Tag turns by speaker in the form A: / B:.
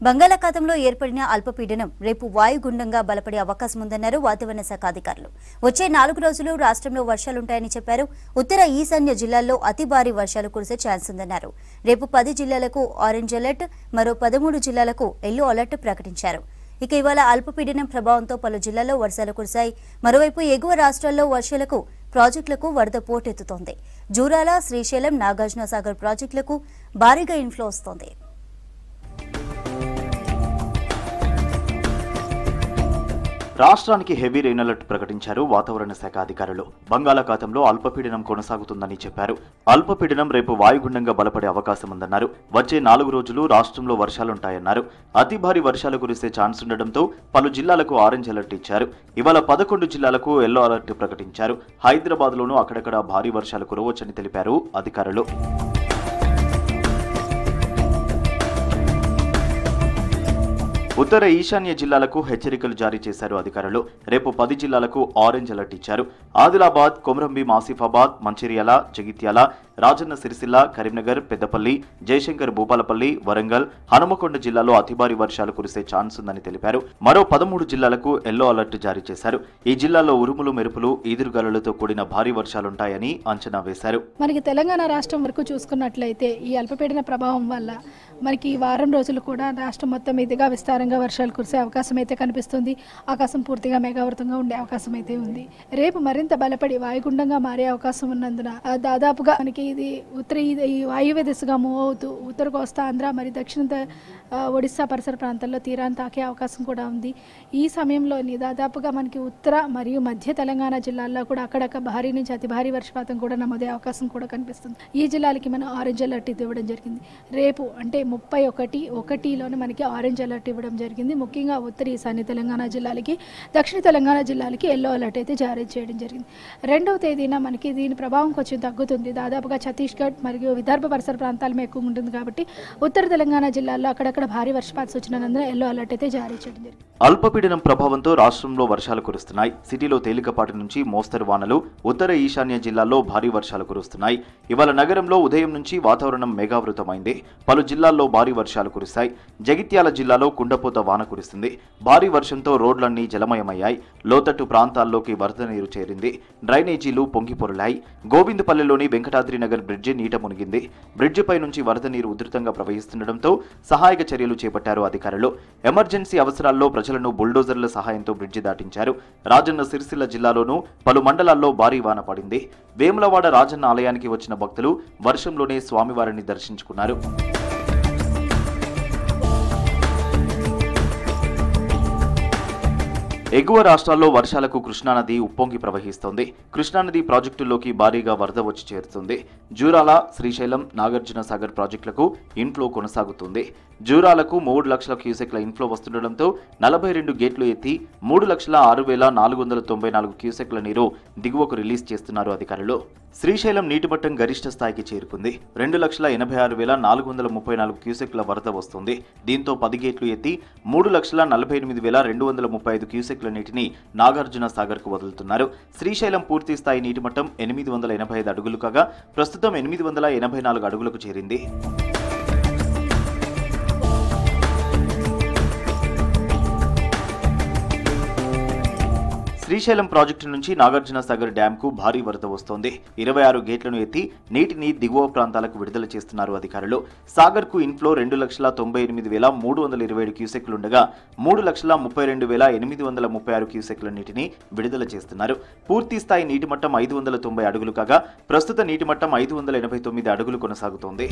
A: బంగాళాఖాతంలో ఏర్పడిన అల్పపీడనం రేపు వాయుగుండంగా బలపడే అవకాశం ఉందన్నారు వాతావరణ శాఖ అధికారులు. వచ్చే 4 రోజులు రాష్ట్రంలో వర్షాలుంటాయని చెప్పారు. ఉత్తర ఈశాన్య జిల్లాల్లో అతి భారీ వర్షాలు కురిసే ఛాన్స్ ఉందన్నారు. రేపు 10 జిల్లాలకు ఆరెంజ్ అలర్ట్, మరో 13 జిల్లాలకు ఎల్లో అలర్ట్ ప్రకటించారు. ఇక ఇవాళ అల్పపీడనం ప్రభావంతో పలు జిల్లాల్లో వర్షాలు కురిశాయి. మరోవైపు ఎగువ రాష్ట్రాల్లో వర్షాలకు ప్రాజెక్టులకు వరద పోటెత్తుతోంది. జూరాల, శ్రీశైలం, నాగార్జున సాగర్ ప్రాజెక్టులకు భారీగా ఇన్ఫ్లో వస్తోంది.
B: రాష్ట్రానికి హెవీ రెయిన్ అలర్ట్ ప్రకటించారు వాతావరణ శాఖ అధికారులు. బంగాళాఖాతంలో అల్పపీడనం కొనసాగుతుందని చెప్పారు. అల్పపీడనం రేపు వాయుగుండంగా బలపడే అవకాశం ఉందన్నారు. వచ్చే 4 రోజులు రాష్ట్రంలో వర్షాలుంటాయన్నారు. అతి భారీ వర్షాలు కురిసే ఛాన్స్ ఉండడంతో పలు జిల్లాలకు ఆరెంజ్ అలర్ట్ ఇచ్చారు. ఇవాళ 11 జిల్లాలకు ఎల్లో అలర్ట్ ప్రకటించారు. హైదరాబాద్లోనూ అక్కడక్కడ భారీ వర్షాలు కురవచ్చని తెలిపారు అధికారులు. ఉత్తర ఈశాన్య జిల్లాలకు హెచ్చరికలు జారీ చేశారు అధికారులు. రేపు 10 జిల్లాలకు ఆరెంజ్ అలర్ట్ ఇచ్చారు. ఆదిలాబాద్, కొమరంభీం, ఆసిఫాబాద్, మంచిర్యాల, జగిత్యాల, రాజన్న సిరిసిల్ల, కరీంనగర్, పెద్దపల్లి, జయశంకర్, భూపాలపల్లి, వరంగల్, హనుమకొండ జిల్లాలో అతి భారీ వర్షాలు కురిసే ఛాన్స్ ఉందని తెలిపారు. మరో 13 జిల్లాలకు ఎల్లో అలర్ట్ జారీ చేశారు. ఈ జిల్లాల్లో ఉరుములు, మెరుపులు, ఈదురుగాలులతో కూడిన భారీ వర్షాలుంటాయని అంచనా వేశారు.
C: మనకి తెలంగాణ రాష్ట్రం వరకు చూసుకున్నట్లయితే ఈ అల్పపీడన ప్రభావం వల్ల మనకి ఈ వారం రోజులు కూడా రాష్ట్రం మొత్తం మీదుగా విస్తారంగా వర్షాలు కురిసే అవకాశం అయితే కనిపిస్తుంది. ఆకాశం పూర్తిగా మేఘావృతంగా ఉండే అవకాశం అయితే ఉంది. రేపు మరింత బలపడి వాయుగుండంగా మారే అవకాశం ఉన్నందున దాదాపుగా మనకి ఇది ఈ వాయువ్య దిశగా మూవ్ అవుతూ ఉత్తర కోస్తా ఆంధ్ర మరియు దక్షిణ ఒడిశా పరిసర ప్రాంతాల్లో తీరాన్ని తాకే అవకాశం కూడా ఉంది. ఈ సమయంలోని దాదాపుగా మనకి ఉత్తర మరియు మధ్య తెలంగాణ జిల్లాల్లో కూడా అక్కడక్కడ భారీ నుంచి అతి భారీ వర్షపాతం కూడా నమోదే అవకాశం కూడా కనిపిస్తుంది. ఈ జిల్లాలకి మనం ఆరెంజ్ అలర్ట్ ఇవ్వడం జరిగింది. రేపు అంటే 31/1లోనే మనకి ఆరెంజ్ అలర్ట్ ఇవ్వడం జరిగింది. ముఖ్యంగా ఉత్తర ఈశాన్య తెలంగాణ జిల్లాలకి, దక్షిణ తెలంగాణ జిల్లాలకి ఎల్లో అలర్ట్ అయితే జారీ చేయడం జరిగింది. 2వ తేదీన మనకి దీని ప్రభావం కొంచెం తగ్గుతుంది. దాదాపుగా ఛత్తీస్గఢ్ మరియు విదర్భ పరిసర ప్రాంతాల్లో ఎక్కువ ఉంటుంది కాబట్టి ఉత్తర తెలంగాణ జిల్లాల్లో అక్కడక్కడ భారీ వర్షపాత సూచనలందున ఎల్లో అలర్ట్ అయితే జారీ చేయడం జరిగింది.
B: అల్పపీడనం ప్రభావంతో రాష్ట్రంలో వర్షాలు కురుస్తున్నాయి. సిటీలో తేలికపాటి నుంచి మోస్తరు వానలు, ఉత్తర ఈశాన్య జిల్లాల్లో భారీ వర్షాలు కురుస్తున్నాయి. ఇవాళ నగరంలో ఉదయం నుంచి వాతావరణం మేఘావృతమైంది. పలు జిల్లాల్లో భారీ వర్షాలు కురిశాయి. జగిత్యాల జిల్లాలో కుండపోత వాన కురిసింది. భారీ వర్షంతో రోడ్లన్నీ జలమయమయ్యాయి. లోతట్టు ప్రాంతాల్లోకి వరద నీరు చేరింది. డ్రైనేజీలు పొంగిపొరలాయి. గోవిందపల్లిలోని వెంకటాద్రి నగర్ బ్రిడ్జి నీట మునిగింది. బ్రిడ్జిపై నుంచి వరద నీరు ఉధృతంగా ప్రవహిస్తుండటంతో సహాయక చర్యలు చేపట్టారు అధికారులు. ఎమర్జెన్సీ అవసరాల్లో ప్రజలను బుల్డోజర్ల సహాయంతో బ్రిడ్జి దాటించారు. రాజన్న సిరిసిల్ల జిల్లాలోనూ పలు మండలాల్లో భారీ వాన పడింది. వేములవాడ రాజన్న ఆలయానికి వచ్చిన భక్తులు వర్షంలోనే స్వామివారిని దర్శించుకున్నారు. ఎగువ రాష్ట్రాల్లో వర్షాలకు కృష్ణానది ఉప్పొంగి ప్రవహిస్తోంది. కృష్ణానది ప్రాజెక్టుల్లోకి భారీగా వరద వచ్చి చేరుతుంది. జూరాల, శ్రీశైలం, నాగార్జున సాగర్ ప్రాజెక్టులకు ఇన్ఫ్లో కొనసాగుతుంది. జూరాలకు 3 లక్షల క్యూసెక్ల ఇన్ఫ్లో వస్తుండటంతో 42 గేట్లు ఎత్తి 3,06,494 క్యూసెక్ల నీరు దిగువకు రిలీజ్ చేస్తున్నారు అధికారులు. శ్రీశైలం నీటిమట్టం గరిష్ట స్థాయికి చేరుకుంది. 2,86,434 క్యూసెక్ల వరద వస్తుంది. దీంతో 10 గేట్లు ఎత్తి 3,48,235 క్యూసెక్ల నీటిని నాగార్జున సాగర్ కు వదులుతున్నారు. శ్రీశైలం పూర్తి స్థాయి నీటిమట్టం 885 అడుగులు కాగా ప్రస్తుతం 884 అడుగులకు చేరింది. శ్రీశైలం ప్రాజెక్టు నుంచి నాగార్జున సాగర్ డ్యాంకు భారీ వరద వస్తోంది. 26 గేట్లను ఎత్తి నీటిని దిగువ ప్రాంతాలకు విడుదల చేస్తున్నారు అధికారులు. సాగర్ కు ఇన్ఫ్లో 2,98,327 క్యూసెక్లుండగా 3,32,836 క్యూసెక్ల నీటిని విడుదల చేస్తున్నారు. పూర్తి స్థాయి నీటిమట్టం 590 అడుగులు కాగా ప్రస్తుత నీటిమట్టం 589 అడుగులు కొనసాగుతోంది.